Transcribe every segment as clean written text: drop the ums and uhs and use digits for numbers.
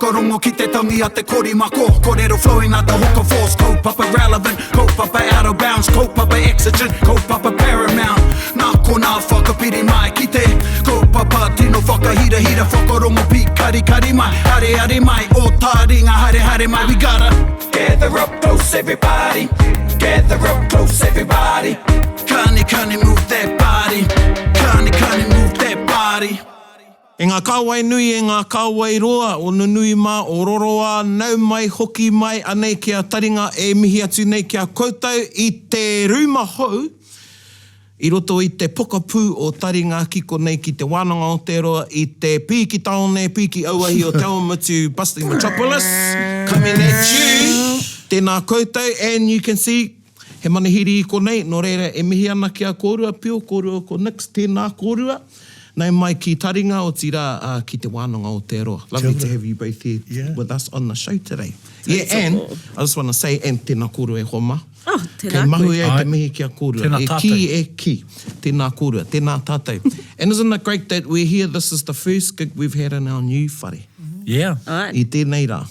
whakarongo ki te tangi a te korimako. Kōrero flowing out the hooker force. Kaupapa relevant, kaupapa out of bounds, kaupapa exigent, kaupapa paramount. Nā ko nā whakapiri mai ki te kaupapa tino whakahira hira whakarongo pi kari kari mai. Hare hare mai, o Taringa hare hare mai. We gotta gather up close everybody, gather up close everybody. Kani move that body, kani move that body. E ngā kāwai nui, e ngā kāwai roa, o nunui mā, o roroa, nau mai, hoki mai, anei kia Taringa, e mihi atu nei kia koutou i te rūma hou, i roto i te pokapū o Taringa kiko nei ki te wānanga o te roa, i te pīki taone, pīki auahi o Te Awamutu Busting Metropolis, coming at you, tēnā koutou, and you can see, he manihiri i ko nei, no reira, e mihi ana kia kōrua pio, kōrua ko Nix, tēnā kōrua, nei mai ki Taringa o tira ki te wānanga o te roa. Lovely to have you both here with us on the show today. And I just want to say, and tēnā kōrua e homa. Oh, tēnā Kei mahu e te mihi kia kōrua. Tēnā tātou. Ki. Tēnā kōrua, tēnā tātou. And isn't it great that we're here? This is the first gig we've had in our new whare. Yeah. Right. I tēnei rā.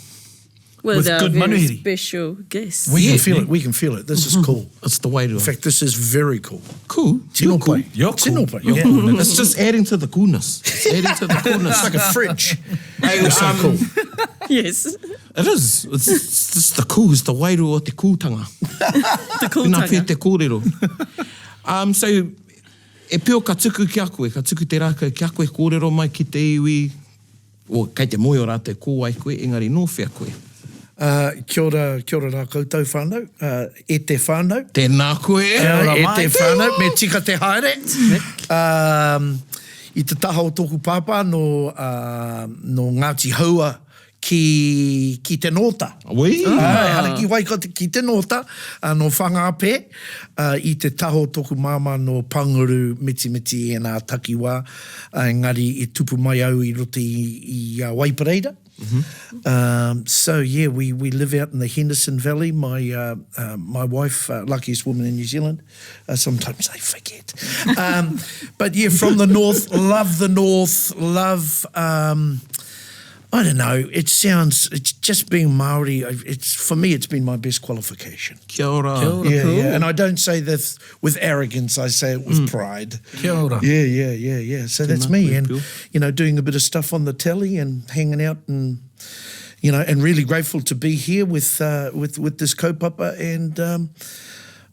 With our good very manuhiri. special guest. We can feel it. We can feel it. This is cool. It's the way to In it. fact, this is very cool. Cool. Tino cool. pai. You're cool. Tino pai. You're Yeah. cool. It's just adding to the coolness. It's adding to the coolness. It's like a fridge. Hey, It's so cool. Yes. It is. It's just the cool. It's the wairu o te kūtanga. The cool Pina pia tanga. te kōrero. So, e pio ka tuku ki a koe, ka tuku te rākau ki a koe kōrero mai ki te iwi, o kei te moe o rā te kōwai koe, engari nōwhia koe. Kia ora rā koutou whānau. E te whānau. Tēnā koe. E te whānau. Me tika te haere. I te taha o tōku pāpā no Ngāti Haua ki te nōta. Ui. Hariki wai ki te nōta, no whangāpē, i te taho tōku māma no Panguru miti e nā takiwā, engari e tupu mai au i rote i Waipareira. So yeah, we live out in the Henderson Valley. My wife, luckiest woman in New Zealand. Sometimes I forget. But yeah, from the north, love, I don't know, it's just being Māori, for me, it's been my best qualification. Kia ora. Kia ora. Yeah. And I don't say this with arrogance, I say it with pride. Kia ora. Yeah. So that's me. And, doing a bit of stuff on the telly and hanging out and, and really grateful to be here with this kaupapa. And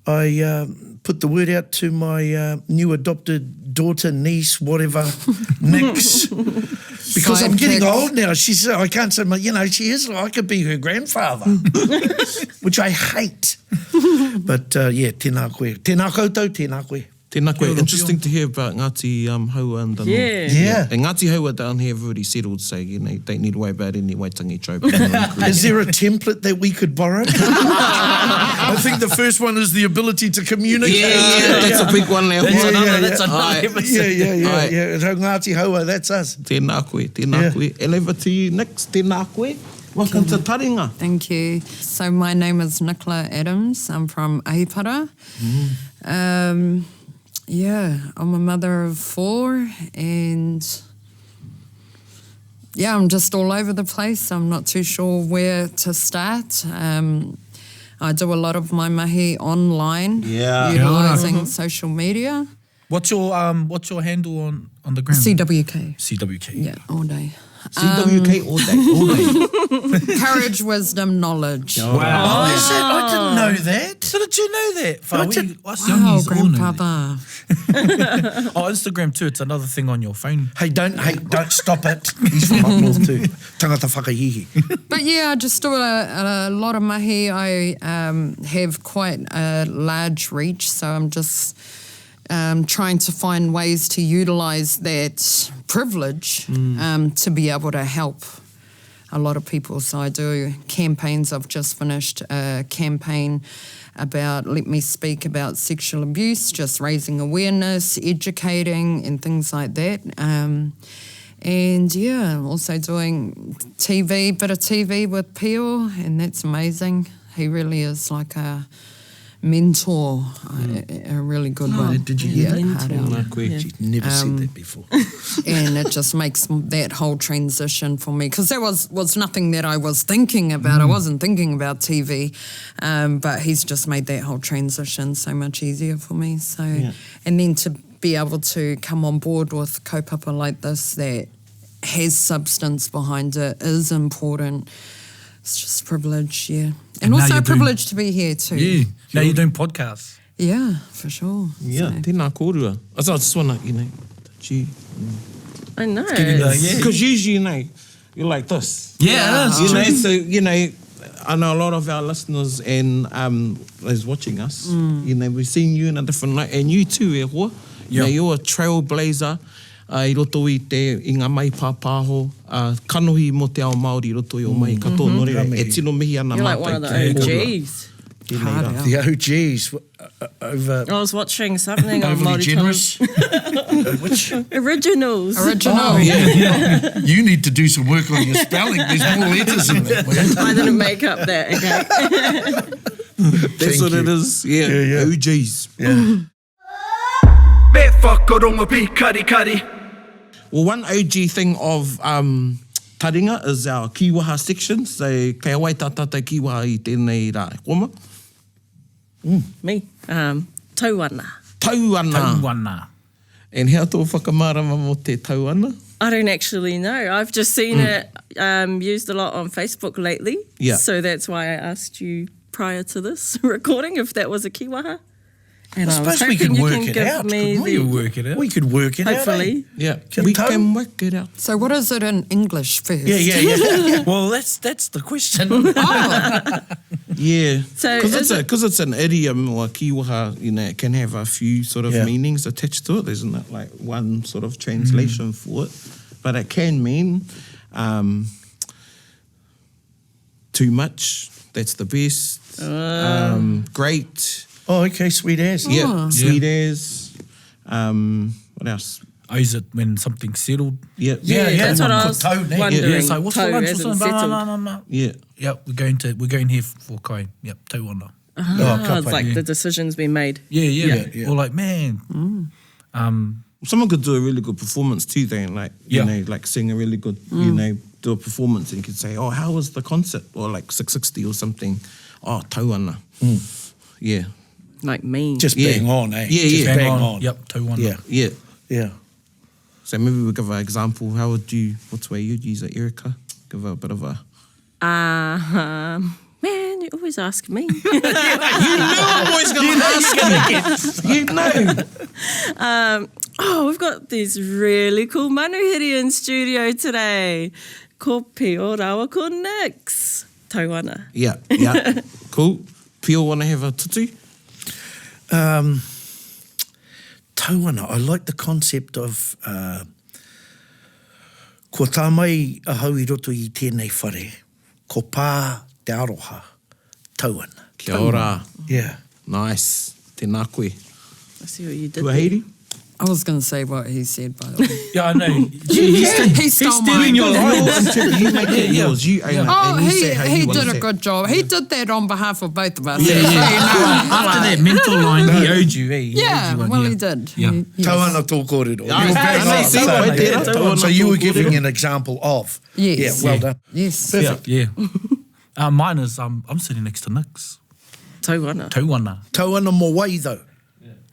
I put the word out to my new adopted daughter, niece, whatever, Nix. Because I'm getting old now. I can't say, she is, I could be her grandfather, which I hate. But tēnā koe. Tēnā koutou, tēnā koe. Tēnā koe. Interesting to hear about Ngāti Haua and the North. Yeah. And Ngāti Haua down here have already settled, so you don't need to worry about any Waitangi trope. Is there a template that we could borrow? I think the first one is the ability to communicate. Yeah, that's a big one now. That's another episode. Yeah. Rau Ngāti Haua, that's us. Tēnā koe. And over to you, Nix. Tēnā koe. Welcome to Taringa. Thank you. So my name is Nicola Adams. I'm from Ahipara. I'm a mother of 4 and I'm just all over the place. I'm not too sure where to start. I do a lot of my mahi online, utilising social media. What's your handle on the gram? CWK. CWK. Yeah, all day. CWK all day. Courage, wisdom, knowledge. Wow. I didn't know that. So did you know that? Us Wow, youngies all know that. grandfather. Instagram too. It's another thing on your phone. Hey, don't stop it. He's from up north too. Tangata whakahihi. But yeah, I just do a lot of mahi. I have quite a large reach, so I'm just trying to find ways to utilise that privilege to be able to help a lot of people. So I do campaigns. I've just finished a campaign about Let Me Speak about sexual abuse, just raising awareness, educating and things like that. And also doing bit of TV with Pio, and that's amazing. He really is like a mentor, a really good one. Did you hear that? Hard out. Nā koe. She's never said that before. And it just makes that whole transition for me, because there was nothing that I was thinking about. I wasn't thinking about TV, but he's just made that whole transition so much easier for me. So, and then to be able to come on board with kaupapa like this that has substance behind it is important. It's just a privilege, yeah. And now also you're a privilege to be here too. Yeah. Now you're doing podcasts. Yeah, for sure. Yeah, So- tēnā kōrua. I just want to, I know. giving the- because usually, you're like this. Yeah, that's You true. know, so, I know a lot of our listeners and those watching us, we've seen you in a different light, and you too, e hoa. Yeah. You're a trailblazer, I roto I te inga mai pāpāho, kanohi mo te ao Māori I roto I o mai, katoa nore, e tino mihi ana You're like mātai one of the ki kōrua. OGs. Tēnei Hard rā. out. The OGs over... I was watching something on Overly Māori generous. Which? Originals. Original. Oh, yeah. You need to do some work on your spelling. There's more letters in that word. I didn't make up that, okay? That's Thank what it you. is, yeah, Yeah. OGs. Yeah. Me whakarongo pi kari kari. Well, one OG thing of Taringa is our kiwaha section, so kei awai tā tātou kiwaha I tēnei rā. Koma? Me. Tauana. Tauana. Tauana. And how tō whakamārama mo te tauana? I don't actually know. I've just seen it used a lot on Facebook lately. Yeah. So that's why I asked you prior to this recording if that was a kiwaha. And I I was suppose we hoping could you work can it give out, me couldn't the... You work it out. We could work it out. Hopefully. Yeah, Can we tau? can work it out. So what is it in English first? Yeah. Well, that's the question. Yeah, So because is it's an idiom or a kiwaha, it can have a few sort of Yeah. meanings attached to it. There's not like one sort of translation for it, but it can mean too much. That's the best. Great. Oh, okay, sweet as. Yeah, sweet as. What else? Oh, is it when something's settled? Yeah, Yeah, that's what I was Tau, ne? wondering. Yeah, so what's for Tau lunch? as What's in for settled. no. yeah. Yep, we're going here for kai. Yep, tauana. Ah, it's like yeah. the decision's been made. Yeah. Or like, man. Someone could do a really good performance too, then, like, like sing a really good, do a performance and you could say, oh, how was the concert? Or like 660 or something. Oh, tauana. Yeah. Like me. Just Yeah. bang on, eh? Yeah, Just yeah. bang on. Yep, tauana. Yeah, Yeah. yeah. So maybe we'll give an example. How would you, what's the way you'd use it, Erica? Give a bit of a... Man, you always ask me. You know I'm always going to ask you. You know. Oh, we've got these really cool manuhiri in studio today. Ko Pio rawa ko Nix. Tauana. Yeah. Cool. Pio want to have a tutu? Tauana, I like the concept of ko tā mai a hau I roto I tēnei whare, ko pā te aroha, tauana. Kia ora. Yeah. Nice. Tēnā koe. I see what you did. Kua there. heiri? I was going to say what he said, by the way. Yeah, I know. He stole stealing mine. your lines. You make it yours. You own it. Oh, and you say how he you want did to a say good job. He did that on behalf of both of us. Yeah. After that mental line, he owed you, eh? He owed Yeah, you one, well, yeah. he did. Yeah. Yes. Tauana tō kōrero. I You were bang know, on. see, So- right there, tauana So you were tō giving kōrero. an example of. Yes. Yeah, well done. Yes. Perfect. Yeah. Mine is, I'm sitting next to Nix. Tauana. Tauana. Tauana mo wai, though.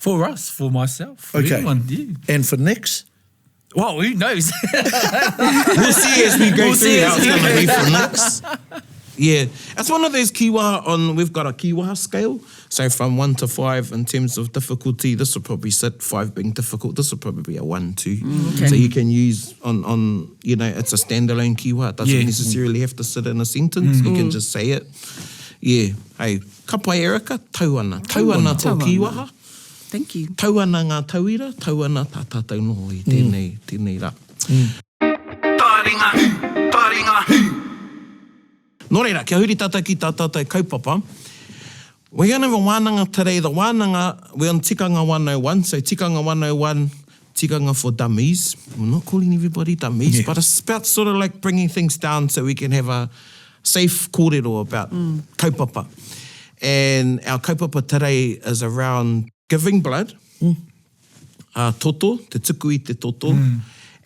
For us, for myself, for Okay. everyone, yeah. And for Nix? Well, who knows? We'll see as we go We'll through see how as it's we going to go be for next. Yeah, that's one of those kiwaha on, we've got a kiwaha scale. So from 1 to 5 in terms of difficulty, this will probably sit 5 being difficult. This will probably be a 1, 2. Okay. So you can use on it's a standalone kiwaha. It doesn't Yeah. necessarily have to sit in a sentence. You can just say it. Yeah. Hey, ka pai Erica, tauana. Tauana tō kiwaha. Thank you. Tauana ngā tauira, tauana tā tātou noho I tēnei rā. Taringa. Nō reira, kia huri tātou ki tā tātou kaupapa. We're going to have a wānanga today. The wānanga, we're on Tikanga 101. So Tikanga 101, Tikanga for dummies. We're not calling everybody dummies, but it's about sort of like bringing things down so we can have a safe kōrero about kaupapa. And our kaupapa today is around giving blood, toto, te tuku i te toto,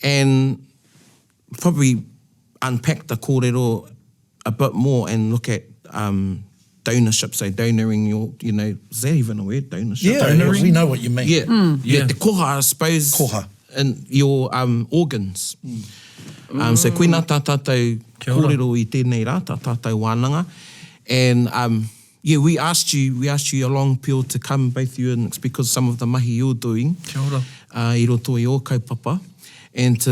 and probably unpack the kōrero a bit more and look at donorship, so donoring your, is that even a word, donorship? Yeah, we know what you mean. Yeah, the koha, I suppose, Koha. and your organs. So koina tā tātou kōrero i tēnei rā, tā tātou wānanga. And we asked you along, Pio, to come, both you, and it's because some of the mahi you're doing. Kia ora. I roto i o kaupapa. And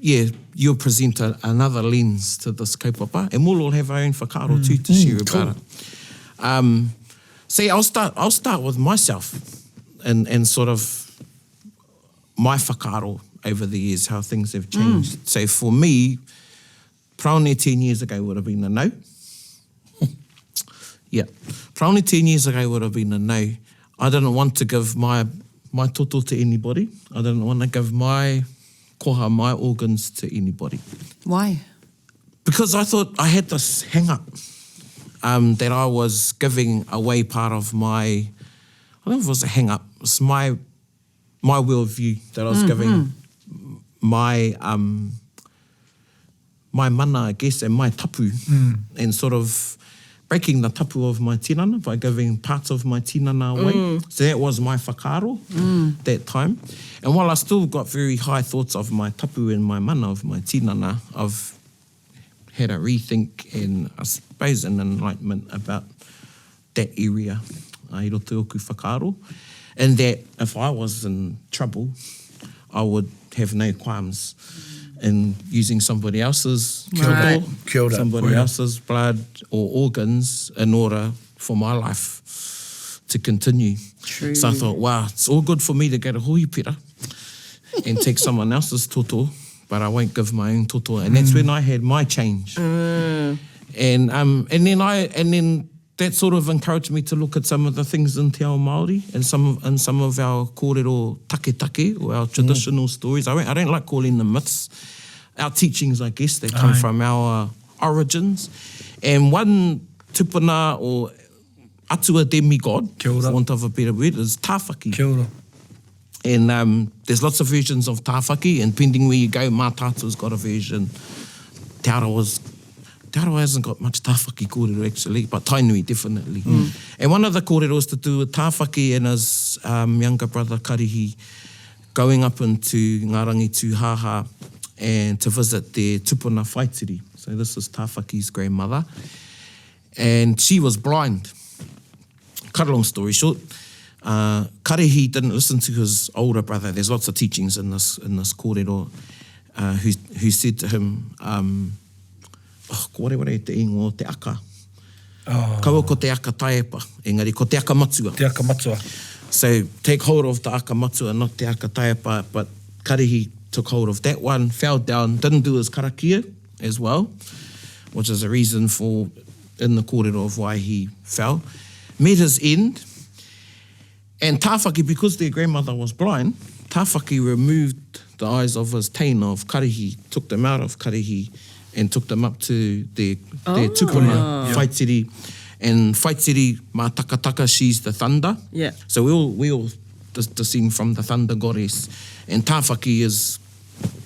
you'll present another lens to this kaupapa. And we'll all have our own whakaaro too to share about it. See, I'll start with myself and sort of my whakaaro over the years, how things have changed. So for me, praone 10 years ago would have been a no. Yeah, praone 10 years ago would have been a no. I didn't want to give my toto to anybody. I didn't want to give my koha, my organs to anybody. Why? Because I thought I had this hang-up that I was giving away part of my, I don't know if it was a hang-up, it's my worldview that I was giving my mana, I guess, and my tapu, and sort of breaking the tapu of my tinana by giving parts of my tinana away. So that was my whakaaro that time. And while I still got very high thoughts of my tapu and my mana of my tinana, I've had a rethink and I suppose an enlightenment about that area, i roto oku whakaaro, and that if I was in trouble, I would have no qualms in using somebody else's Right. Kia ora. somebody else's blood or organs in order for my life to continue. True. So I thought, wow, it's all good for me to go to Hoipira and take someone else's toto, but I won't give my own toto. And that's when I had my change. And then that sort of encouraged me to look at some of the things in Te Ao Māori and some of our kōrero take or our traditional stories. I don't like calling them myths. Our teachings, I guess, they come from our origins. And one tupuna or atua demigod, Kia ora. for want of a better word, is tāwhaki. Kia ora. And there's lots of versions of tāwhaki, and depending where you go, Mātātua's got a version. Te Aroha hasn't got much tāwhaki kōrero actually, but Tainui definitely. And one of the kōrero is to do with tāwhaki and his younger brother Karihi going up into Ngā Rangi Tūhaha and to visit their tupuna whaitiri. So this is tāwhaki's grandmother. And she was blind. Cut a long story short, Karihi didn't listen to his older brother. There's lots of teachings in this kōrero who said to him, kore te ingo te aka. Kaua ko te aka taepa, engari ko te aka matua. Te aka matua. So take hold of the aka matua, not te aka taepa, but Karihi took hold of that one, fell down, didn't do his karakia as well, which is a reason for, in the kōrero of why he fell. Met his end, and tāwhaki, because their grandmother was blind, tāwhaki removed the eyes of his teina of Karihi, took them out of Karihi, and took them up to their tupuna, whaitiri. And whaitiri, mā takataka, she's the thunder. Yeah. So we all descend from the thunder goddess. And tāwhaki is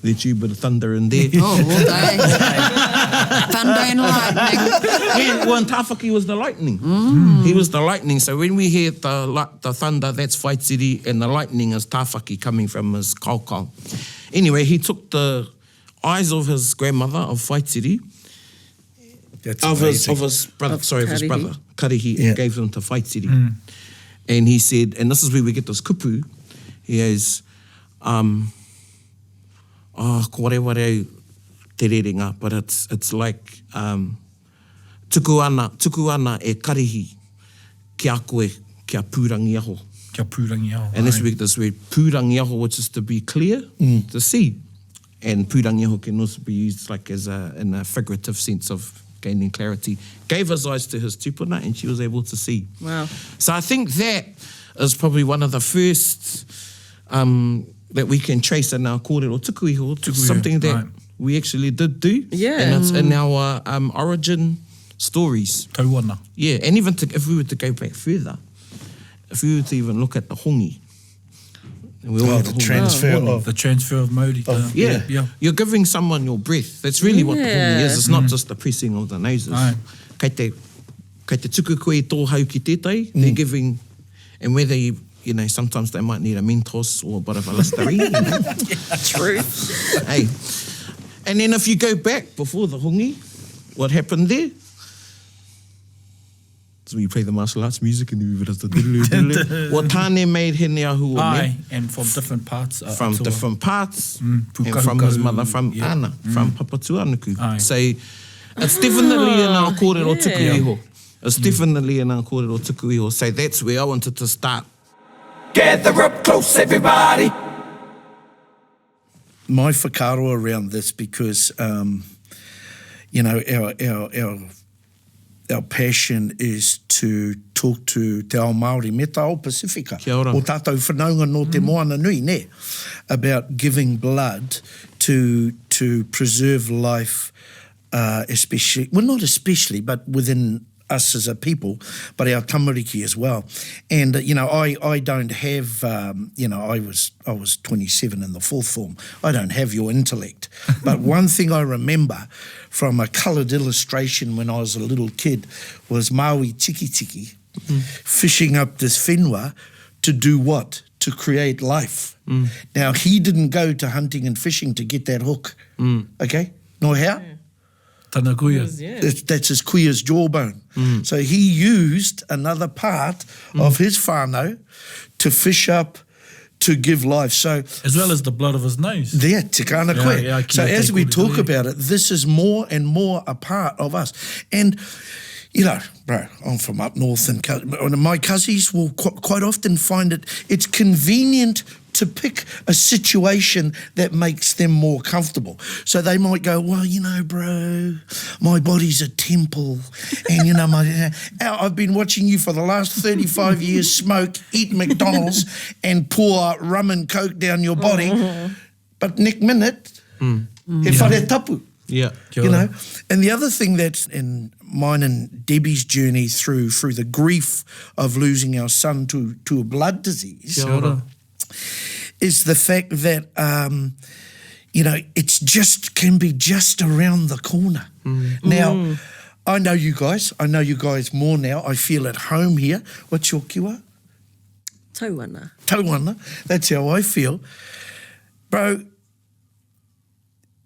the tube of the thunder in there. Oh, all day. Thunder and lightning. Well, and tāwhaki was the lightning. He was the lightning. So when we hear the thunder, that's whaitiri, and the lightning is tāwhaki coming from his kaukau. Anyway, he took the eyes of his grandmother, of whaitiri, of his brother, Karihi, and gave them to whaitiri. And he said, and this is where we get this kupu, he goes, kore te rerenga, but it's like, tuku ana e karihi kia koe kia pūrangi aho. Kia pūrangi aho. And this week, this word pūrangi aho, which is to be clear, to see. And pūrangi aho can also be used like in a figurative sense of gaining clarity. Gave his eyes to his tupuna and she was able to see. Wow. So I think that is probably one of the first that we can trace in our kōrero tukuiho, something that we actually did do. Yeah. And it's in our origin stories. Tauana. Yeah, and even if we were to go back further, if we were to even look at the hongi. We all have the hongi. transfer of... The transfer of Māori. Yeah. You're giving someone your breath. That's really what the hongi is. It's not just the pressing of the noses. Aye. Kei te tuku koe tō hau ki tētai, they're giving, and whether you know, sometimes they might need a Mentos or a bit of a Listerine. You know? True. Hey. And then if you go back before the hongi, what happened there? So we play the martial arts music and we does the diddle. What tāne made hene ahu o Aye, me. and from different parts. From different parts. And pukahu from his kahu, mother, from yeah. Ana, from Papa Tuanuku. Aye. So it's definitely in our kōrero tuku iho. It's definitely in our kōrero tuku iho. So that's where I wanted to start. Gather up close, everybody. My whakaro around this because, you know, our passion is to talk to te ao Māori me te ao Pasifika. Kia ora. O tātou whanaunga no te moana nui, ne? About giving blood to preserve life, especially, well, not especially, but within us as a people, but our tamariki as well. And, you know, I don't have, you know, I was 27 in the fourth form. I don't have your intellect. But one thing I remember from a coloured illustration when I was a little kid was Maui Tiki Tiki fishing up this whenua to do what? To create life. Now, he didn't go to hunting and fishing to get that hook. Okay? Nor how? Tana kuia. That's his kuia's jawbone. So he used another part of his whānau to fish up, to give life. So As well as the blood of his nose. there, te kāna koe. yeah, So kia as te we kore talk koe. about it, this is more and more a part of us. And, you know, bro, I'm from up north and my cousins will quite often find it's convenient to pick a situation that makes them more comfortable. So they might go, well, you know, bro, my body's a temple. And, you know, I've been watching you for the last 35 years smoke, eat McDonald's and pour rum and coke down your body. But next minute, he whare tapu. Yeah. Kia You ora. know, and the other thing that's in mine and Debbie's journey through the grief of losing our son to a blood disease Kia ora. is the fact that, you know, it's can be just around the corner. Now, I know you guys more now. I feel at home here. What's your kiwa? Tauana. Tauana. That's how I feel. Bro,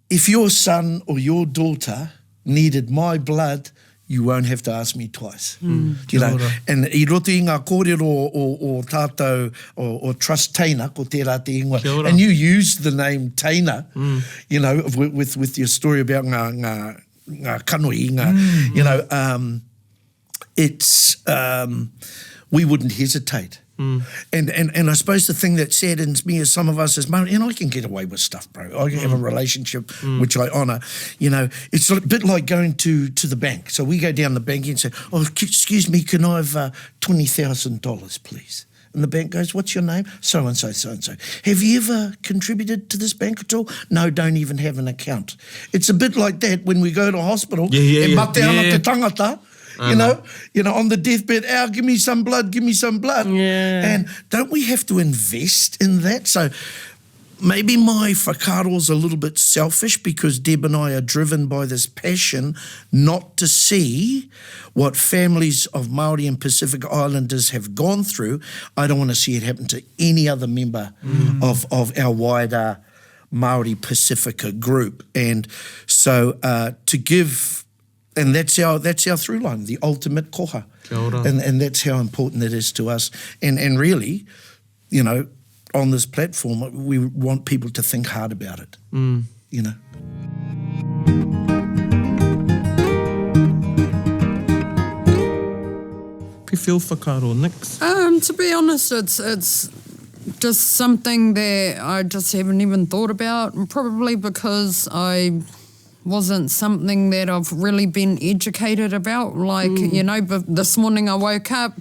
if your son or your daughter needed my blood, you won't have to ask me twice. You know, and I roto i ngā kōrero o tātou o trust Taina, ko tērā te ingoa. Kia ora. And you used the name Taina, you know, with your story about ngā kanoi, you know, it's, we wouldn't hesitate. And I suppose the thing that saddens me is some of us as Māori, and I can get away with stuff, bro. I can have a relationship which I honour. You know, it's a bit like going to the bank. So we go down the bank and say, oh, excuse me, can I have $20,000, please? And the bank goes, what's your name? So-and-so, so-and-so. Have you ever contributed to this bank at all? No, don't even have an account. It's a bit like that when we go to hospital. E mate ana te tangata. You know, on the deathbed, give me some blood, give me some blood. Yeah. And don't we have to invest in that? So maybe my whakaro's a little bit selfish because Deb and I are driven by this passion not to see what families of Māori and Pacific Islanders have gone through. I don't want to see it happen to any other member of our wider Māori Pacifica group. And so to give... And that's our through line, the ultimate koha. Kia ora. And that's how important it is to us. And really, you know, on this platform, we want people to think hard about it, you know. Ki whio whakaro next? To be honest, it's just something that I just haven't even thought about, and probably because I wasn't something that I've really been educated about. Like, you know, but this morning I woke up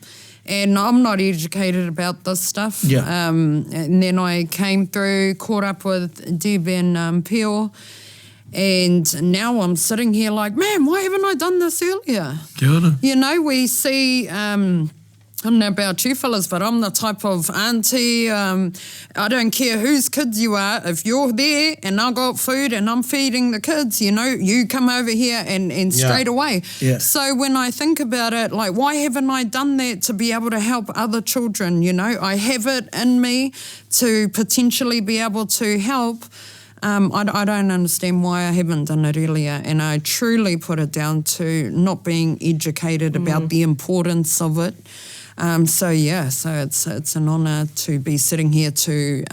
and I'm not educated about this stuff. Yeah. And then I came through, caught up with Deb and Pio, And now I'm sitting here like, man, why haven't I done this earlier? Kia ora. You know, we see, I don't know about you fellas, but I'm the type of auntie, I don't care whose kids you are, if you're there and I got food and I'm feeding the kids, you know, you come over here and straight away. Yeah. So when I think about it, like, why haven't I done that to be able to help other children, you know? I have it in me to potentially be able to help. I don't understand why I haven't done it earlier, and I truly put it down to not being educated about the importance of it. So it's an honour to be sitting here to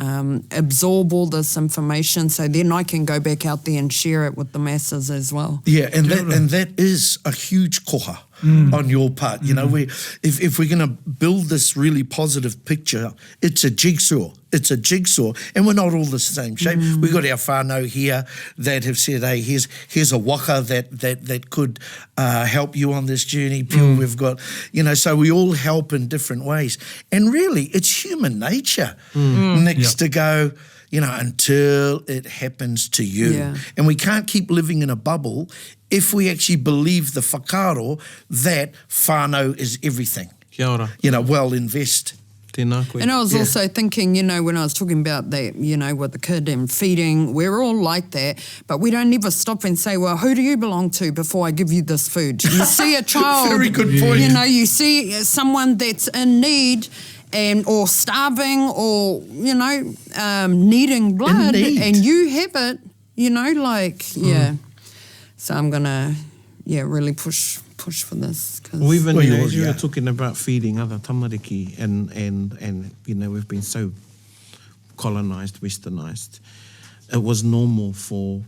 absorb all this information, so then I can go back out there and share it with the masses as well. Yeah, and that is a huge koha on your part. You know, if we're going to build this really positive picture, it's a jigsaw. It's a jigsaw, and we're not all the same shape. We've got our whānau here that have said, hey, here's a waka that could help you on this journey. Pure, we've got, you know, so we all help in different ways. And really, it's human nature next to go, you know, until it happens to you. Yeah. And we can't keep living in a bubble if we actually believe the whakaro that whānau is everything. Kia ora. You know, well, invest. Tēnā koe. And I was also thinking, you know, when I was talking about that, you know, with the kid and feeding, we're all like that, but we don't ever stop and say, well, who do you belong to before I give you this food? You see a child, Very good point. you know, you see someone that's in need or starving or, you know, needing blood, need. and you have it, you know, like, So I'm going to, really push for this. Well, even Well, you know, you're- as you yeah. were talking about feeding other tamariki and you know, we've been so colonised, westernised. It was normal for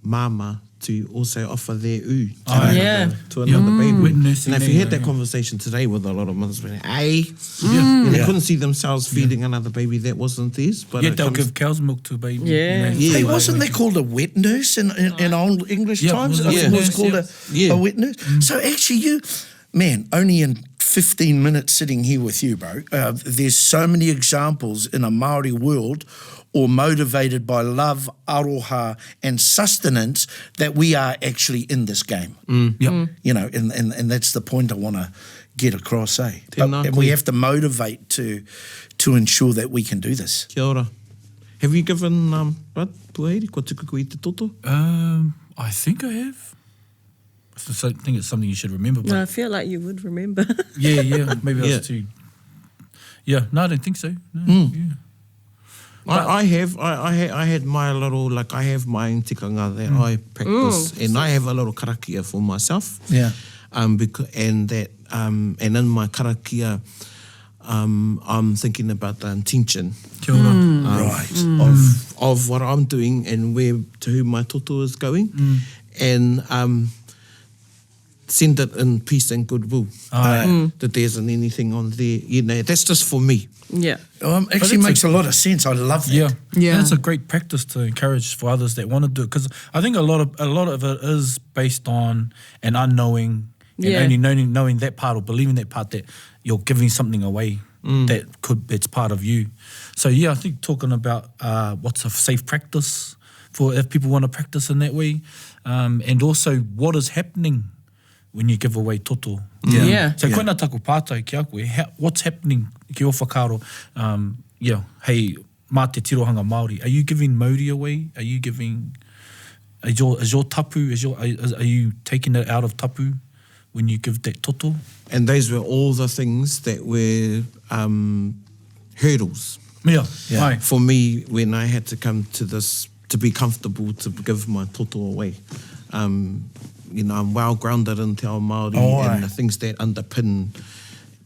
mama to also offer their to another baby. Wet nursing And if you there, had that yeah. conversation today with a lot of mothers, and they couldn't see themselves feeding another baby that wasn't theirs. But Yeah, it they'll comes- give cow's milk to a baby. Yeah. Yeah. Hey, like- wasn't they called a wet nurse in old English Yeah, times? it I was a think it wet was nurse, called yeah. a wet nurse. So actually only in 15 minutes sitting here with you, bro, there's so many examples in a Māori world or motivated by love, aroha and sustenance that we are actually in this game. Yep. You know, and that's the point I want to get across, eh? Tēnā And we koe. have to motivate to ensure that we can do this. Kia ora. Have you given, puairi, ko tukuku i te toto? I think I have. I think it's something you should remember. But No, I feel like you would remember. yeah, maybe I Yeah. was too. Yeah, no, I don't think so. No, yeah. I had my little, like I have my own tikanga that I practice, and I have a little karakia for myself. Yeah. Because and in my karakia, I'm thinking about the intention Kia ora. Right. of what I'm doing and where to whom my toto is going, and send it in peace and goodwill. That there isn't anything on there, you know. That's just for me. Yeah. Actually makes a lot of sense. I love that. Yeah, Yeah. And it's a great practice to encourage for others that want to do it, because I think a lot of it is based on an unknowing and Yeah. only knowing that part or believing that part that you're giving something away that's part of you. So yeah, I think talking about what's a safe practice for if people want to practice in that way, and also what is happening when you give away toto. Yeah. So koina taku pātai ki a koe, what's happening ki o whakaro, hey, mā te tirohanga Māori, are you giving mauri away? Are you giving, is your tapu, are you taking it out of tapu when you give that toto? And those were all the things that were hurdles Yeah. Aye. for me when I had to come to this, to be comfortable to give my toto away. You know, I'm well grounded in te ao Māori aye. and the things that underpin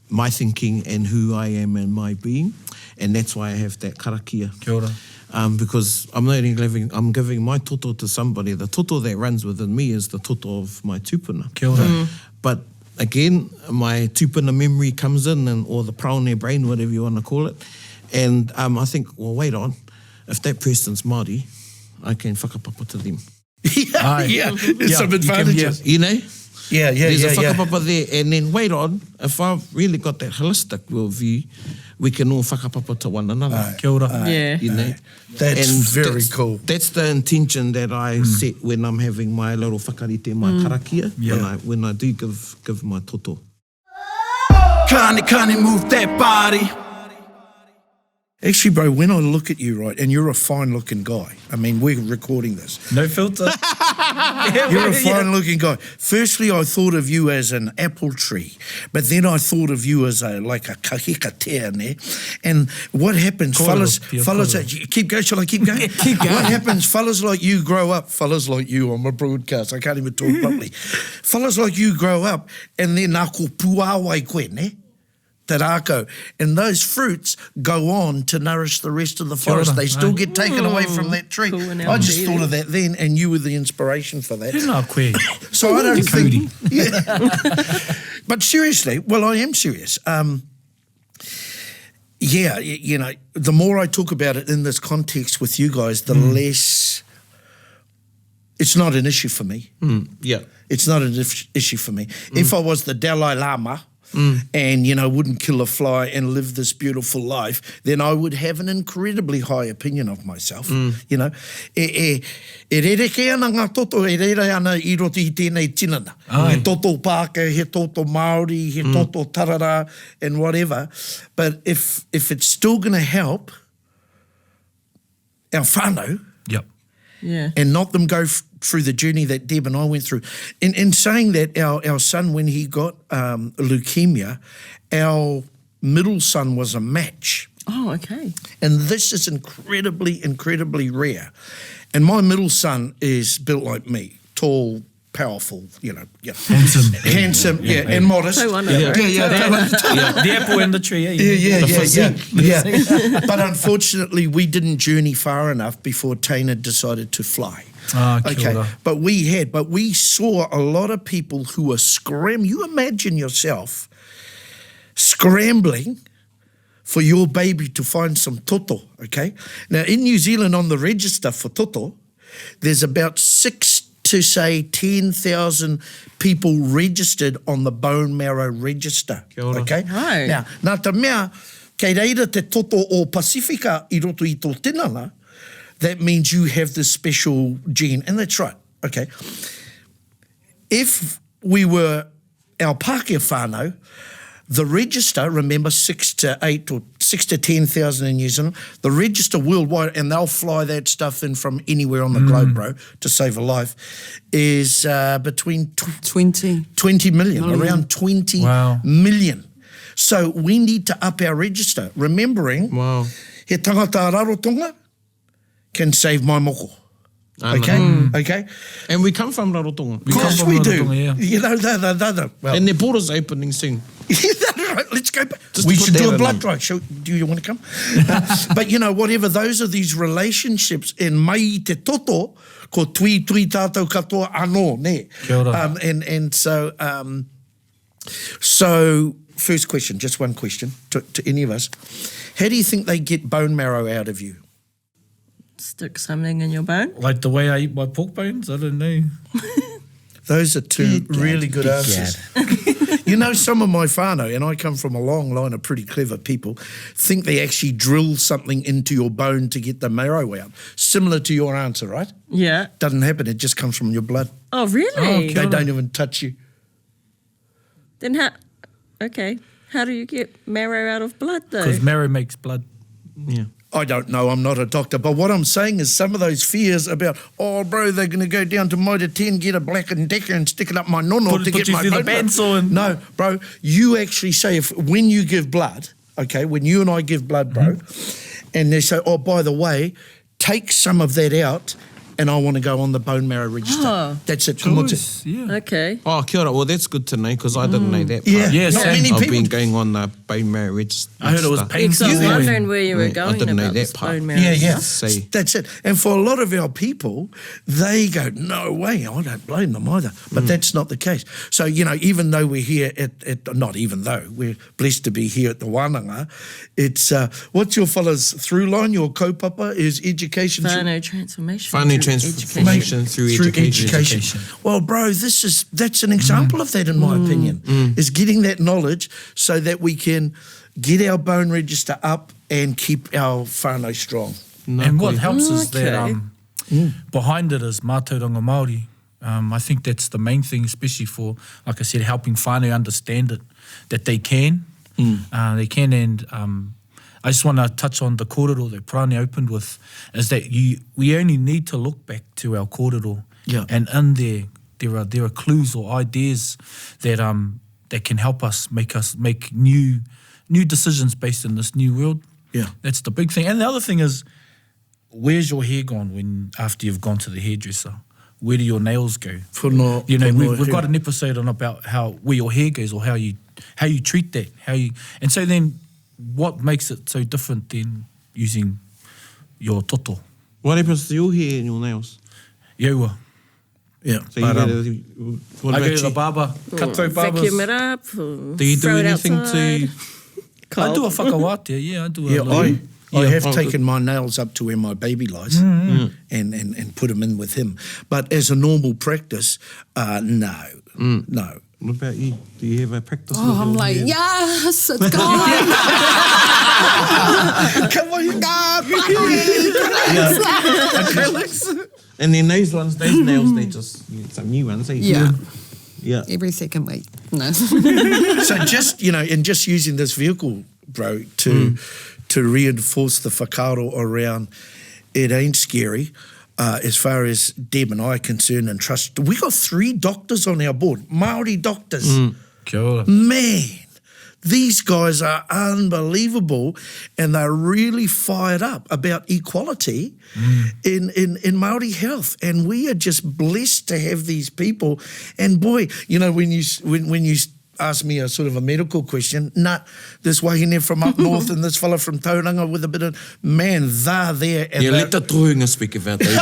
my thinking and who I am and my being. And that's why I have that karakia. Kia ora. Because I'm not only I'm giving my toto to somebody. The toto that runs within me is the toto of my tupuna. Kia ora. But again, my tupuna memory comes in, or the praone brain, whatever you want to call it. And I think, well, wait on. If that person's Māori, I can whakapapa to them. yeah. There's some you can- advantages. You know? Yeah. There's a whakapapa there. And then wait on, if I've really got that holistic worldview, we can all whakapapa to one another. Kia ora. Yeah. You know? That's very that's, cool. That's the intention that I set when I'm having my little whakarite, my karakia, when I do give my toto. Kani move that body. Actually, bro, when I look at you, right, and you're a fine-looking guy. I mean, we're recording this. No filter. You're a fine-looking guy. Firstly, I thought of you as an apple tree, but then I thought of you as like a kahika teane. And what happens, fellas, keep going, shall I keep going? Keep going. What happens, fellas like you grow up, fellas like you on my broadcast, I can't even talk properly. Fellas like you grow up, and then nako puawai koe, ne? Tarako. And those fruits go on to nourish the rest of the forest. They still get taken away from that tree. Cool. I just thought of that then, and you were the inspiration for that. Tēnā koe. So I don't think... Yeah. But seriously, well, I am serious. Yeah, you know, the more I talk about it in this context with you guys, the less... It's not an issue for me. Yeah. It's not an issue for me. If I was the Dalai Lama... and, you know, wouldn't kill a fly and live this beautiful life, then I would have an incredibly high opinion of myself, you know. E rereke ana ngā toto, e rere ana I roti I tēnei tinana. He toto Pākehā, he toto Māori, he toto Tarara, and whatever. But if it's still going to help our whānau, Yeah. and not them go through the journey that Deb and I went through. In saying that, our son, when he got leukemia, our middle son was a match. Oh, okay. And this is incredibly, incredibly rare. And my middle son is built like me, tall, powerful, you know. Handsome, and modest. Taringa. The apple in the tree. Yeah. But unfortunately, we didn't journey far enough before Taina decided to fly. Kia ora. But we saw a lot of people who were scrambling. You imagine yourself scrambling for your baby to find some toto, okay? Now, in New Zealand, on the register for toto, there's about 6 to say 10,000 people registered on the bone marrow register. Okay? Right. Now, nā te mea, kei reira te toto o Pasifika I roto I tō tinana, that means you have this special gene. And that's right. Okay. If we were our Pākehā whānau, the register, remember 6 to 8 or 6 to 10,000 in New Zealand, the register worldwide, and they'll fly that stuff in from anywhere on the globe, bro, to save a life, is between 20 million, around 20 million. So we need to up our register, remembering he tangata rarotonga can save my moko. Okay? And we come from Rarotonga. Of course we do. Rarotonga, You know, they're well, And their border's opening soon. right, let's go back. Just We to put should do that a in blood them. drive. Do you want to come? But, you know, whatever, those are these relationships. And mai I te toto, ko tui tātou katoa anō, ne? Kia ora. And so, first question, just one question to any of us. How do you think they get bone marrow out of you? Stick something in your bone. Like the way I eat my pork bones? I don't know. Those are two really good answers. You know, some of my whānau, and I come from a long line of pretty clever people, think they actually drill something into your bone to get the marrow out. Similar to your answer, right? Yeah. Doesn't happen. It just comes from your blood. Oh, really? They don't even touch you. Then how... Okay. How do you get marrow out of blood, though? Because marrow makes blood. Yeah. I don't know, I'm not a doctor, but what I'm saying is some of those fears about, oh, bro, they're going to go down to Mitre 10, get a Black & Decker and stick it up my nono to Put get you my through the bone marrow. bandsaw and- No, bro, you actually say, when you give blood, okay, when you and I give blood, bro, and they say, oh, by the way, take some of that out and I want to go on the bone marrow register. Oh. That's it. Choice, yeah. Okay. Oh, kia ora. Well, that's good to know because I didn't know that part. Yeah, Yeah, not same. many I've people. been going on the bone marrow register. I heard it was stuff. Because I was painful. wondering where you were Yeah, I going didn't know about that this part. bone marrow. Yeah. Say. That's it. And for a lot of our people, they go, no way, I don't blame them either. But that's not the case. So, you know, even though we're here not even though, we're blessed to be here at the Wānanga, it's, what's your fella's through line, your kaupapa, is education. Whānau transformation. Whānau transformation through education. Well, bro, that's an example of that, in my opinion, is getting that knowledge so that we can get our bone register up and keep our whānau strong. And what helps is that behind it is mātauranga Māori. I think that's the main thing, especially for, like I said, helping whānau understand it, that they can. They can, and I just want to touch on the kōrero that Prane opened with, is that we only need to look back to our kōrero, and in there are clues or ideas that that can help us make new decisions based in this new world. Yeah, that's the big thing. And the other thing is, where's your hair gone after you've gone to the hairdresser? Where do your nails go? We've got an episode on about where your hair goes, or how you treat that, and so then what makes it so different than using your toto? What happens to your hair and your nails? Yaua. Yeah. So I go to the barber, cutthroat barbers. Vacuum it up. Do you do anything to? I do a whakawātea, I do a I have taken my nails up to where my baby lies and put them in with him. But as a normal practice, no. No. What about you? Do you have a practice? Oh, I'm like, yes, it's gone. Come on, you Acrylics. And then those nails, they just some new ones. Yeah. Yeah. Every second week. No. So just, and just using this vehicle, bro, to reinforce the whakaaro around, it ain't scary. As far as Deb and I are concerned and trust, we got 3 doctors on our board, Māori doctors. Kia ora. Man, these guys are unbelievable, and they're really fired up about equality in Māori health. And we are just blessed to have these people. And boy, when you ask me a sort of a medical question, this wahine from up north and this fella from Tauranga with a bit of, man, they're there. And let the Taringa speak about those.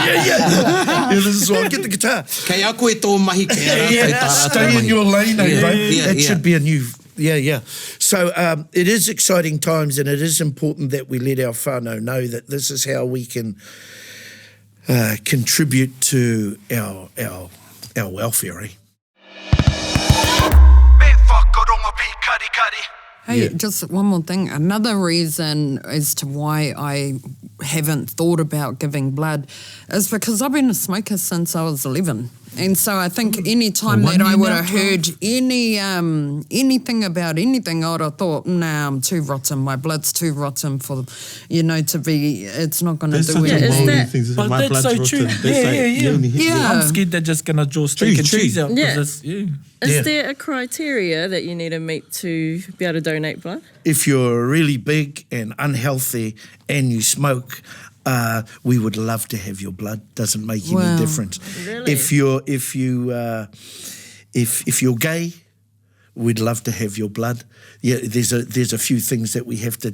Yeah, this is why I get the guitar. Kei a koe tō mahi, kei a rātai tā rātai Stay in mahi. your lane, bro. It Yeah. should be a new... Yeah. So it is exciting times, and it is important that we let our whānau know that this is how we can contribute to our welfare, Hey, just one more thing. Another reason as to why I haven't thought about giving blood is because I've been a smoker since I was 11. And so I think any time that I would have heard anything about anything, I would have thought, nah, I'm too rotten. My blood's too rotten for, to be, it's not going to do anything. But that's so true. Yeah. I'm scared they're just going to draw steak and cheese out. Yeah. Is there a criteria that you need to meet to be able to donate blood? If you're really big and unhealthy and you smoke, we would love to have your blood. Doesn't make any difference. Really? If you're gay, we'd love to have your blood. Yeah, there's a few things that we have to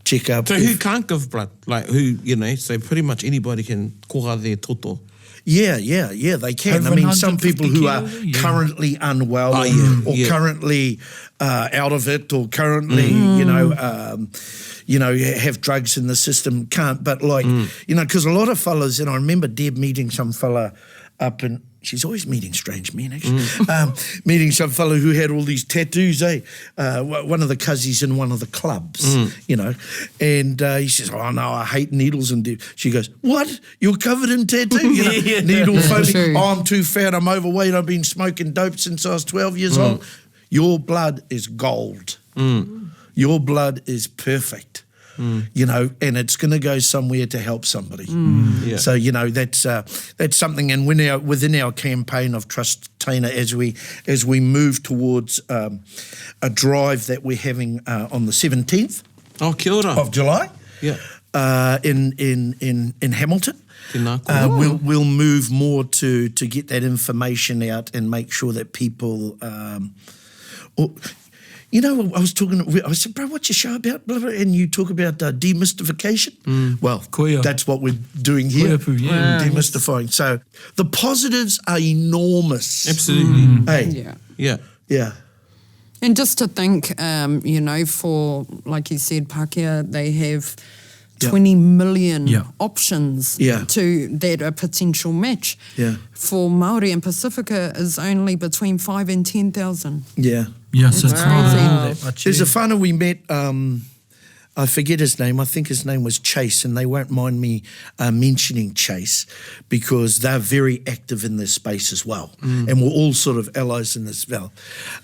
check up. So who can't give blood? Like who, so pretty much anybody can koha their toto. Yeah, they can. Over Some people who are currently unwell or currently out of it, or currently, have drugs in the system, can't. But because a lot of fellas, and I remember Deb meeting some fella up in, she's always meeting strange men, actually. Meeting some fellow who had all these tattoos, one of the cuzzies in one of the clubs, and he says, oh, no, I hate needles. And she goes, what? You're covered in tattoos? Needle phobia. Oh, I'm too fat, I'm overweight, I've been smoking dope since I was 12 years old. Your blood is gold. Your blood is perfect. And it's going to go somewhere to help somebody. So that's something. And within our campaign of Trust Taina, as we move towards a drive that we're having on the 17th of July, in Hamilton. We'll move more to get that information out and make sure that people. I said, bro, what's your show about? Blah, blah, and you talk about demystification. Well, Koha. That's what we're doing here. Koha, demystifying. So the positives are enormous. Absolutely. Hey. Yeah. And just to think, for, like you said, Pākehā, they have 20 million Yeah. options Yeah. to that a potential match. Yeah. For Māori and Pacifica is only between 5 and 10,000. Yeah. Yeah, so it's not crazy. all that much. There's a whānau we met, I forget his name, I think his name was Chase, and they won't mind me mentioning Chase because they're very active in this space as well. And we're all sort of allies in this well.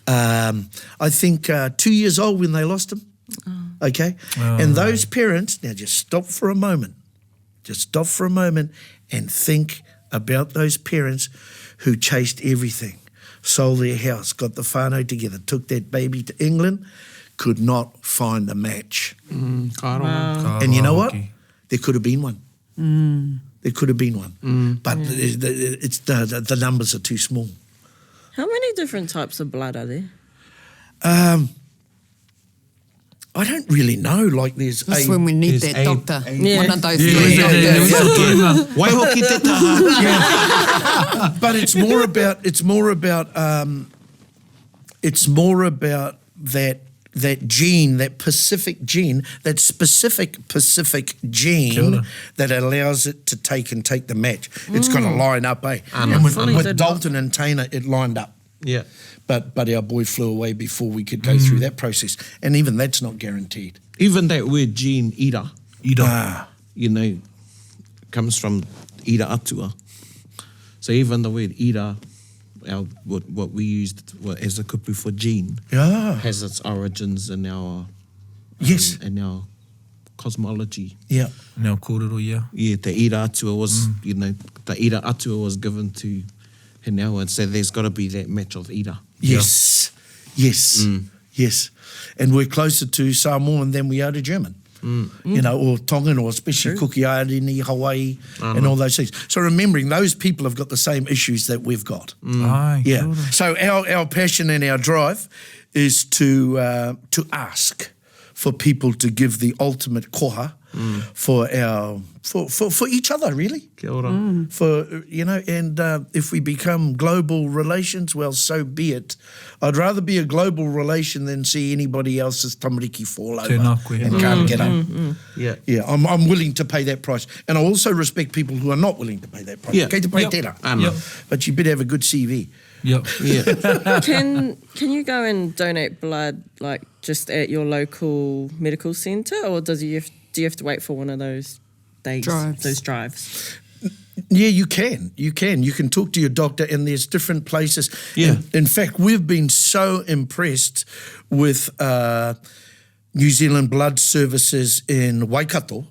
I think 2 years old when they lost him. Okay? And those parents, now just stop for a moment. Just stop for a moment and think about those parents who chased everything, sold their house, got the whānau together, took that baby to England, could not find a match. And you know what? There could have been one. There could have been one. But it's the numbers are too small. How many different types of blood are there? I don't really know. Like there's That's when we need there's that a- doctor. Yeah. One of those Yeah, three doctors. Waihoki te taha. but it's more about that gene, that specific gene Kia gene ora. that allows it to take the match. It's got to line up, eh? And Funny with did Dalton and Taina, it lined up. Yeah. But our boy flew away before we could go through that process, and even that's not guaranteed. Even that word gene, ira, Ira. you know, comes from ira atua. So even the word ira, what we used as a kupu for gene, Yeah. has its origins in our Yes. in our cosmology. Yeah. Now kōrero, yeah. Yeah, the ira atua was, you know, the ira atua was given to he now, and so there's got to be that match of ira. Yes. Yes. Yes. And we're closer to Samoan than we are to German. You know, or Tongan, or especially Kukiarini, Hawaii, and all those things. So remembering those people have got the same issues that we've got. Ai, kia Yeah. ora. So our passion and our drive is to ask for people to give the ultimate koha for each other, really. Kia ora. For, you know, and if we become global relations, well, so be it. I'd rather be a global relation than see anybody else's tamariki fall over Tēnā koe. and can't get up. Yeah. Yeah, I'm willing to pay that price. And I also respect people who are not willing to pay that price. Yeah. Kei te pai Yep. tērā. Yep. But you better have a good CV. Yep. Yeah. Can you go and donate blood like just at your local medical centre, or do you have to wait for one of those days, Drives. those drives? Yeah, you can. You can talk to your doctor, and there's different places. Yeah. In fact, we've been so impressed with New Zealand Blood Services in Waikato.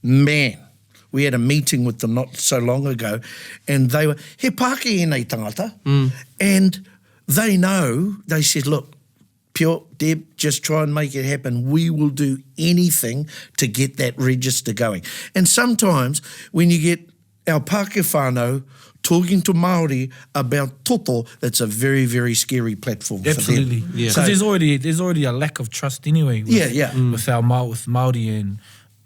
Man, we had a meeting with them not so long ago, and they were, he Pākehā e nei tangata, and they know, they said, look, Pure, Deb, just try and make it happen. We will do anything to get that register going. And sometimes when you get our Pākehā whānau talking to Māori about toto, that's a very, very scary platform Absolutely. for them. Yeah. Because there's already a lack of trust anyway. With, Yeah. With our with Māori and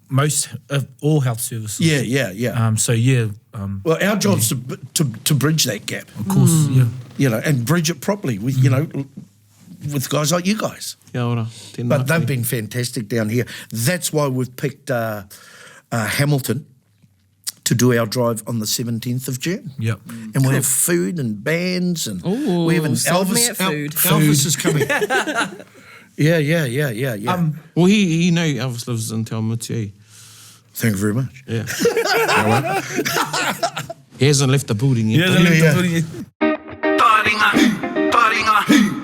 most of all health services. Yeah. So yeah, Well, our job's to bridge that gap, of course, yeah. you know, and bridge it properly with, you know, with guys like you guys. Kia ora. Tēnā But they've koe. been fantastic down here. That's why we've picked Hamilton to do our drive on the 17th of June. Yep. And we'll have food and bands, and Ooh, we even sold me Elvis. at food. Elvis is coming. Yeah. Well, he know Elvis lives in Te Awamutu. Thank you very much. Yeah. He hasn't left the building yet. Taringa.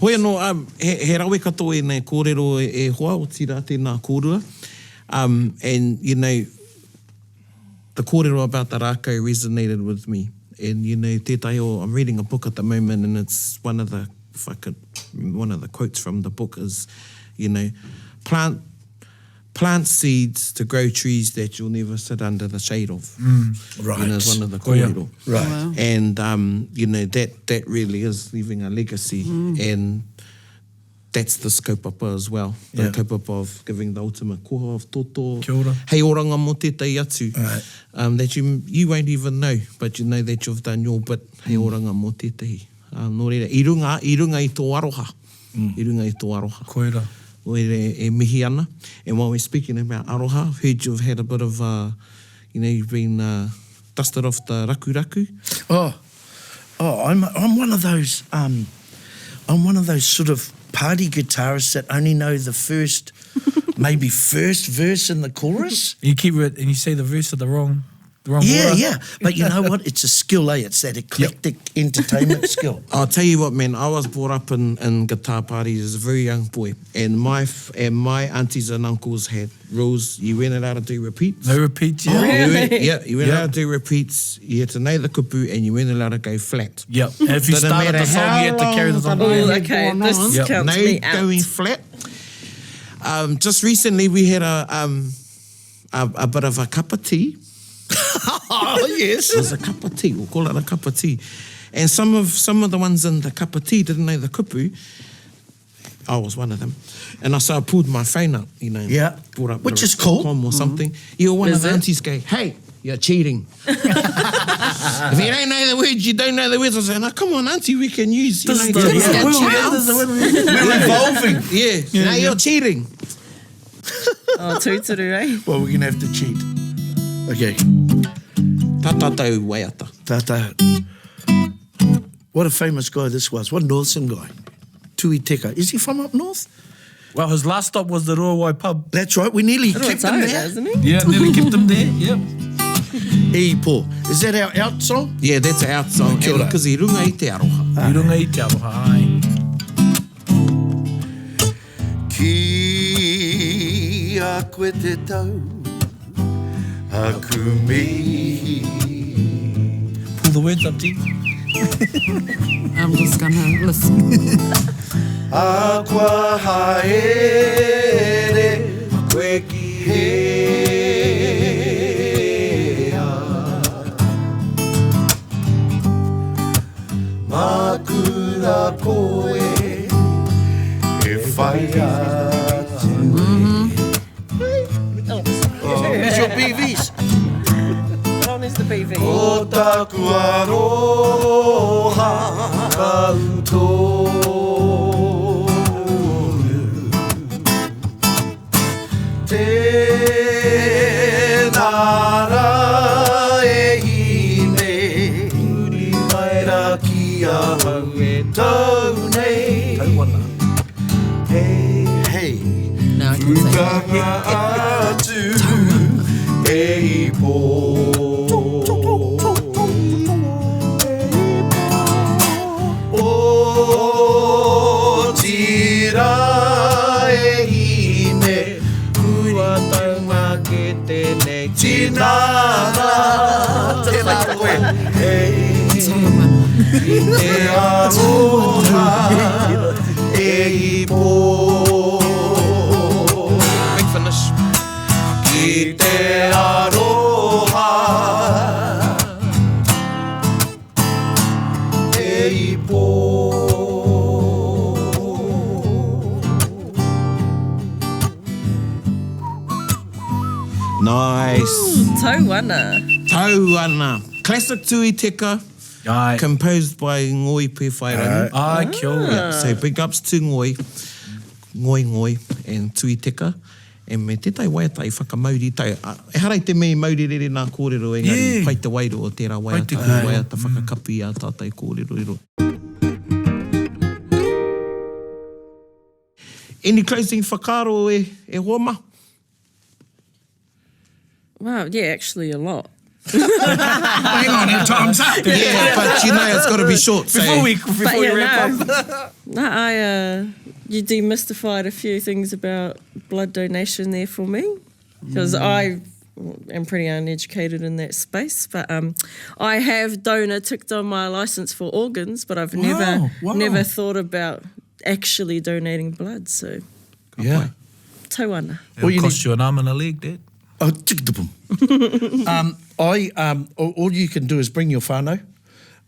Hoi anō, he rawe katoa e nei kōrero e hoa o tira tēnā kōrua. And, you know, the kōrero about the rākau resonated with me. And, you know, tētai o, I'm reading a book at the moment, and it's one of the quotes from the book is, you know, plant seeds to grow trees that you'll never sit under the shade of. Right. You know, it's one of the Koia. kōrero. Right. Wow. And, you know, that really is leaving a legacy. And that's the kaupapa as well. The Yeah. kaupapa of giving the ultimate koha of toto. Kia ora. Hei oranga mo tētai atu. Right. That you won't even know, but you know that you've done your bit. Hei oranga mo tētai. Nō reira, i runga i tō aroha. I runga i tō aroha. Koira. o e mihi ana. And while we're speaking about aroha, I've heard you've had a bit of, you've been dusted off the raku. I'm one of those. I'm one of those sort of party guitarists that only know the first verse in the chorus. You keep it and you say the verse of the wrong order. Yeah. But you know what? It's a skill, eh? It's that eclectic entertainment skill. I'll tell you what, man, I was brought up in guitar parties as a very young boy, and my aunties and uncles had rules. You weren't allowed to do repeats. No repeats, yeah. You weren't allowed to do repeats. You had to know the kupu, and you weren't allowed to go flat. Yep. And if you Doesn't started matter the song, you had to carry the song. Oh, Yeah. okay, this Yep. counts No me out. going flat. Just recently, we had a bit of a cup of tea. Oh, yes. It was a cup of tea. We'll call it a cup of tea. And some of the ones in the cup of tea didn't know the kupu. I was one of them. And I pulled my phone up, Yeah. brought up Which the is cool. com or something. You're one Is of the it? aunties go, hey, you're cheating. If you don't know the words, you don't know the words. I say, no, come on, auntie, we can use, We're evolving. Yeah, now you're cheating. Oh, tūturu, eh? Well, we're going to have to cheat. Okay. Tatatau waiata. Tata. What a famous guy this was. What Northern guy. Tui Teka. Is he from up north? Well, his last stop was the Ruawai pub. That's right. We nearly kept him Otago, there. isn't he? Yeah, nearly kept him there. Yep. E Paul. Is that our out song? Yeah, that's our song. Kia ora. Because he runga i te aroha. I runga i te aroha, ai. Ki a koe te tau, a kumihi. Pull the words up, G. I'm just going to listen. A kua haere, koe ki hea. Makura koe, e whai atu. Who's your BVs? What on is the BV? O taku aroha ka utoru. Tēnā rā e hine, uri mai rā ki a hau e tau nei. Hey, No, I can say Pukanga atu e po. O tira e hine, kua taunga ke tēnei tinana. Tēnā koe. Hey, te aroha e po. Big finish. Ki te aroha e po. Nice. Tauana. Tauana. Classic Tui Teka, Ai. composed by Ngoi Pewhairangi. Ai, kia ora. So big ups to Ngoi, and Tui Teka. E me te tai waiata i whakamauri tau. E harai te mei mauri rere nā kōrero engari, Yeah. pai te wairo o tērā waiata, waiata whakakapi a tātai kōrero iro. Any closing whakaro e hoa ma? Wow, yeah, actually a lot. Hang on, our time's up. Yeah, but you know it's got to be short. So. Before we yeah, wrap no. up. No, you demystified a few things about blood donation there for me, because I am pretty uneducated in that space. But I have donor ticked on my license for organs, but I've Wow. never thought about actually donating blood. So Yeah. tauana. It'll cost you an arm and a leg, Dad. Oh, tikitapum. All you can do is bring your whānau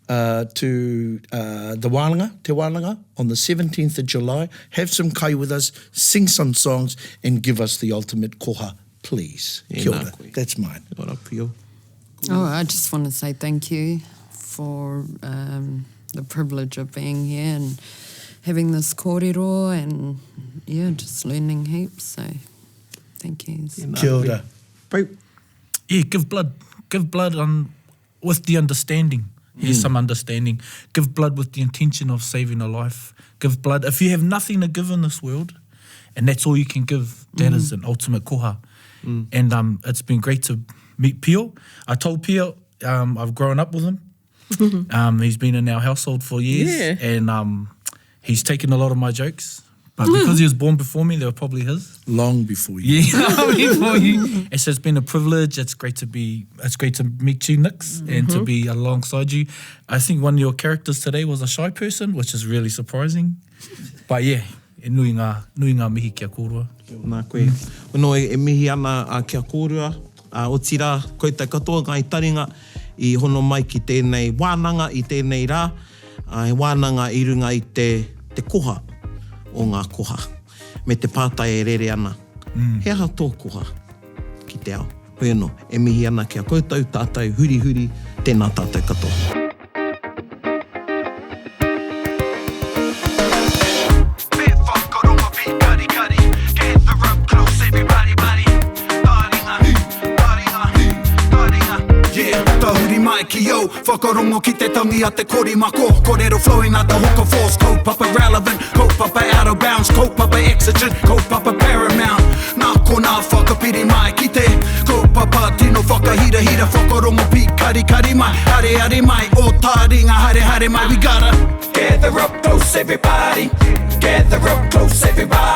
to the Wālanga, Te Wālanga, on the 17th of July. Have some kai with us, sing some songs, and give us the ultimate koha, please. Yeah, Kia nā ora. koe. That's mine. Ora pio. Oh, I just want to say thank you for the privilege of being here and having this kōrero and yeah, just learning heaps. So thank you. Kia ora. Yeah, give blood. Give blood with the understanding. Here's some understanding. Give blood with the intention of saving a life. Give blood. If you have nothing to give in this world, and that's all you can give, that is an ultimate koha. And it's been great to meet Pio. I told Pio I've grown up with him. He's been in our household for years. Yeah. And he's taken a lot of my jokes. But because he was born before me, they were probably his. Long before you. Yeah, before you. And so it's been a privilege. It's great to meet you, Nix, and to be alongside you. I think one of your characters today was a shy person, which is really surprising. But yeah, e nui ngā mihi kia kōrua. Nā koe. Wano e mihi ana a kia kōrua. O tira, koutou katoa ngai Taringa i hono mai ki tēnei wānanga i tēnei rā. He wānanga i runga i te koha o ngā koha. Me te pātai e rere ana. He aha tō koha ki te ao. Hoi anō, e mihi ana kia koutou, tātou, huri huri, tēnā tātou katoa. Whakarongo ki te tangi a te kori mako. Kōrero flowing at the hook force. Kaupapa relevant, kaupapa out of bounds, kaupapa exigent, kaupapa paramount. Nā ko nā whakapiri mai ki te kaupapa tino whakahira hira. Whakarongo pi kari mai, hare mai. O Taringa hare mai. We gotta gather up close everybody. Gather up close everybody.